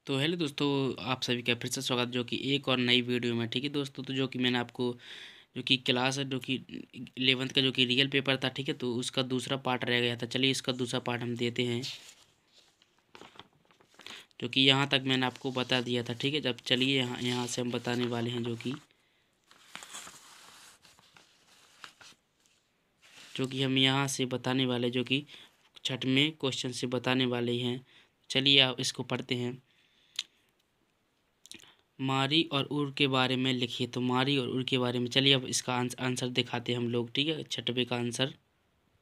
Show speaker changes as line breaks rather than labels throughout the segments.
तो हेलो दोस्तों, आप सभी का फिर से स्वागत जो कि एक और नई वीडियो में। ठीक है दोस्तों, तो जो कि मैंने आपको जो कि क्लास है जो कि 11th का जो कि रियल पेपर था, ठीक है, तो उसका दूसरा पार्ट रह गया था। चलिए इसका दूसरा पार्ट हम देते हैं, जो कि यहाँ तक मैंने आपको बता दिया था। ठीक है, जब चलिए यहाँ यहाँ से हम बताने वाले हैं जो कि हम यहाँ से बताने वाले जो कि छठवें क्वेश्चन से बताने वाले हैं। चलिए आप इसको पढ़ते हैं। मारी और उर के बारे में लिखिए। तो मारी और उर के बारे में, चलिए अब इसका आंसर दिखाते हैं हम लोग। ठीक है, छठवें का आंसर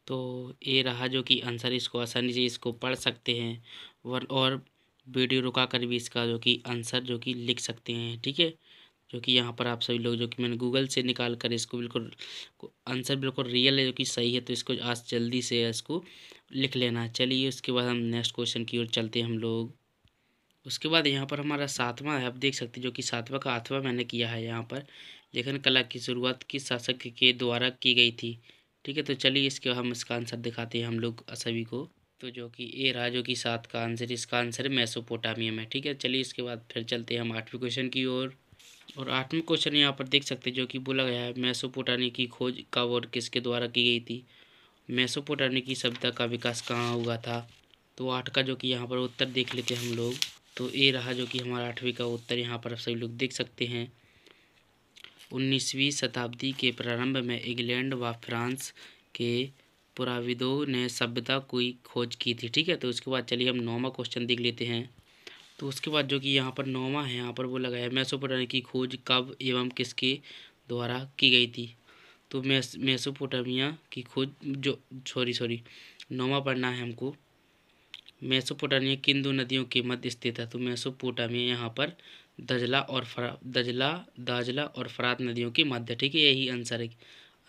तो ये रहा जो कि आंसर। इसको आसानी से इसको पढ़ सकते हैं वर और वीडियो रुका कर भी इसका जो कि आंसर जो कि लिख सकते हैं। ठीक है, जो कि यहाँ पर आप सभी लोग जो कि मैंने गूगल से निकाल कर इसको बिल्कुल आंसर बिल्कुल रियल है, जो कि सही है, तो इसको आज जल्दी से इसको लिख लेना। चलिए उसके बाद हम नेक्स्ट क्वेश्चन की ओर चलते हैं हम लोग। उसके बाद यहाँ पर हमारा सातवां है, आप देख सकते हैं, जो कि सातवां का आठवां मैंने किया है। यहाँ पर लेखन कला की शुरुआत किस शासक के द्वारा की गई थी। ठीक है, तो चलिए इसके हम इसका आंसर दिखाते हैं हम लोग सभी को। तो जो कि ए रहा जो कि सात का आंसर, इसका आंसर है मेसोपोटामिया में। ठीक है, चलिए इसके बाद फिर चलते हैं हम आठवें क्वेश्चन की ओर। और आठवें क्वेश्चन यहाँ पर देख सकते हैं, जो कि बोला गया है मेसोपोटामिया की खोज कब और किसके द्वारा की गई थी। मेसोपोटामिया की सभ्यता का विकास कहाँ हुआ था। तो आठ का जो कि यहाँ पर उत्तर देख लेते हैं हम लोग। तो ये रहा जो कि हमारा आठवीं का उत्तर, यहाँ पर आप सभी लोग देख सकते हैं। 19वीं शताब्दी के प्रारंभ में इंग्लैंड व फ्रांस के पुराविदों ने सभ्यता की खोज की थी। ठीक है, तो उसके बाद चलिए हम नौवां क्वेश्चन देख लेते हैं। तो उसके बाद जो कि यहाँ पर नौवां है, यहाँ पर बोला गया है मेसोपोटामिया की खोज कब एवं किसके द्वारा की गई थी। तो मेसोपोटामिया की खोज जो सॉरी नौवां पढ़ना है हमको। मेसोपोटामिया किन दो नदियों के मध्य स्थित है। तो मेसोपोटामिया यहाँ पर दाजला और फरात नदियों के मध्य। ठीक है, यही आंसर है।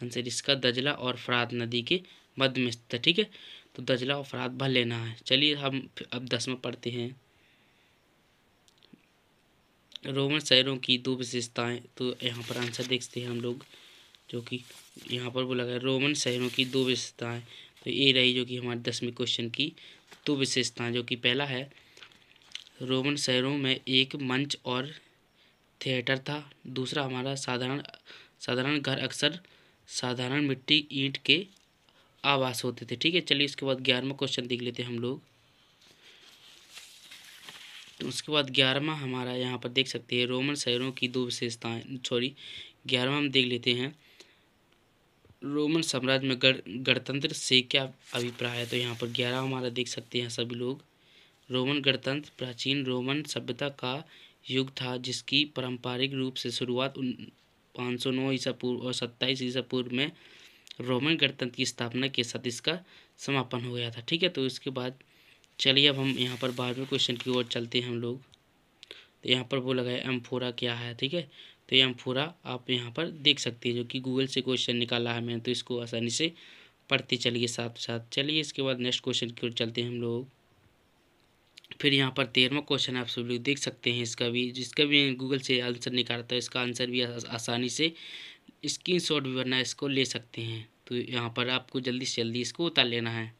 आंसर इसका दजला और फरात नदी के मध्य में स्थित है। ठीक है, तो दजला और फरात भर लेना है। चलिए हम अब 10वां पढ़ते हैं। रोमन शहरों की दो विशेषताएं। तो यहाँ पर आंसर देखते हैं हम लोग, जो कि यहाँ पर बोला गया रोमन शहरों की दो विशेषताएं। तो ये रही जो कि हमारे 10वें क्वेश्चन की दो विशेषताएं, जो कि पहला है रोमन शहरों में एक मंच और थिएटर था। दूसरा हमारा साधारण साधारण घर अक्सर साधारण मिट्टी ईंट के आवास होते थे। ठीक है, चलिए इसके बाद 11वां क्वेश्चन देख लेते हैं हम लोग। तो उसके बाद 11वां हमारा यहाँ पर देख सकते हैं रोमन शहरों की दो विशेषताएं। 11वां हम देख लेते हैं। रोमन साम्राज्य में गणतंत्र से क्या अभिप्राय है। तो यहाँ पर 11 हमारा देख सकते हैं सभी लोग। रोमन गणतंत्र प्राचीन रोमन सभ्यता का युग था, जिसकी पारंपरिक रूप से शुरुआत 509 ईसा पूर्व और 27 ईसा पूर्व में रोमन गणतंत्र की स्थापना के साथ इसका समापन हो गया था। ठीक है, तो इसके बाद चलिए अब हम यहाँ पर 12वें क्वेश्चन की ओर चलते हैं हम लोग। तो यहाँ पर बोला गया एम्फोरा क्या है। ठीक है, तो ये एम्फोरा आप यहाँ पर देख सकते हैं, जो कि गूगल से क्वेश्चन निकाला है मैंने, तो इसको आसानी से पढ़ते चलिए साथ साथ। चलिए इसके बाद नेक्स्ट क्वेश्चन की ओर चलते हैं हम लोग। फिर यहाँ पर 13वां क्वेश्चन आप सब लोग देख सकते हैं, इसका भी जिसका भी गूगल से आंसर निकालता है, इसका आंसर भी आसानी से स्क्रीनशॉट भी वरना इसको ले सकते हैं। तो यहाँ पर आपको जल्दी से जल्दी इसको उतार लेना है।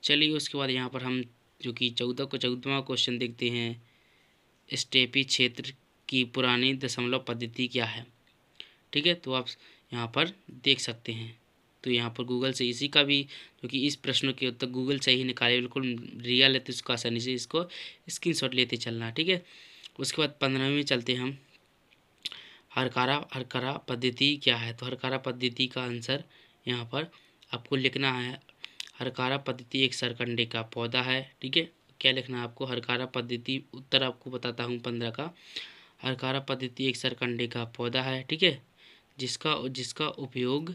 चलिए उसके बाद यहाँ पर हम जो कि 14वां क्वेश्चन देखते हैं। स्टेपी क्षेत्र की पुरानी दशमलव पद्धति क्या है। ठीक है, तो आप यहाँ पर देख सकते हैं। तो यहाँ पर गूगल से इसी का भी जो कि इस प्रश्न के उत्तर गूगल से ही निकाले, बिल्कुल रियल है, तो इसको आसानी से इसको स्क्रीनशॉट लेते चलना। ठीक है, उसके बाद 15वें में चलते हैं हम। हरकारा पद्धति क्या है। तो हरकारा पद्धति का आंसर यहाँ पर आपको लिखना है। हरकारा पद्धति एक सरकंडे का पौधा है। ठीक है, क्या लिखना है आपको, हरकारा पद्धति। उत्तर आपको बताता हूँ 15 का। हरकारा पद्धति एक सरकंडे का पौधा है। ठीक है, जिसका जिसका उपयोग,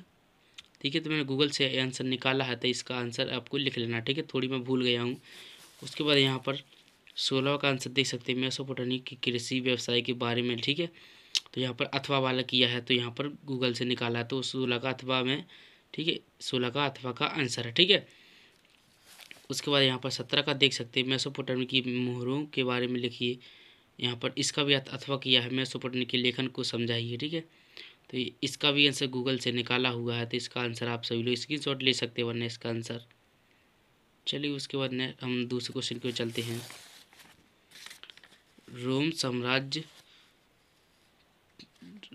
ठीक है, तो मैंने गूगल से आंसर निकाला है, तो इसका आंसर आपको लिख लेना। ठीक है, थोड़ी मैं भूल गया हूँ। उसके बाद यहाँ पर 16वां का आंसर देख सकते हैं, मेसोपोटामिया की कृषि व्यवसाय के बारे में। ठीक है, तो यहाँ पर अथवा वाला किया है, तो यहाँ पर गूगल से निकाला है, तो 16 का अथवा में। ठीक है, 16 का अथवा का आंसर है। ठीक है, उसके बाद यहाँ पर 17 का देख सकते हैं, मेसोपोटामिया की मोहरों के बारे में लिखिए। यहाँ पर इसका भी अथवा किया है, मेसोपोटामिया के लेखन को समझाइए। ठीक है, तो इसका भी आंसर गूगल से निकाला हुआ है, तो इसका आंसर आप सभी लोग स्क्रीनशॉट ले सकते हैं वरना इसका आंसर। चलिए उसके बाद हम दूसरे क्वेश्चन की ओर चलते हैं। रोम साम्राज्य,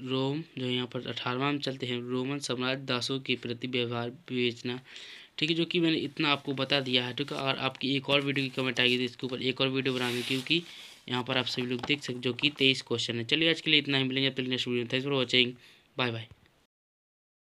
रोम जो यहाँ पर 18वां में चलते हैं, रोमन साम्राज्य दासों के प्रति व्यवहार विवेचना। ठीक है, जो कि मैंने इतना आपको बता दिया है। ठीक है, और आपकी एक और वीडियो की कमेंट आएगी तो इसके ऊपर एक और वीडियो बनाएंगे, क्योंकि यहाँ पर आप सभी लोग देख सकते जो कि 23 क्वेश्चन है। चलिए आज के लिए इतना ही, मिलेंगे तो नेक्स्ट वीडियो में। Thanks for watching, bye bye.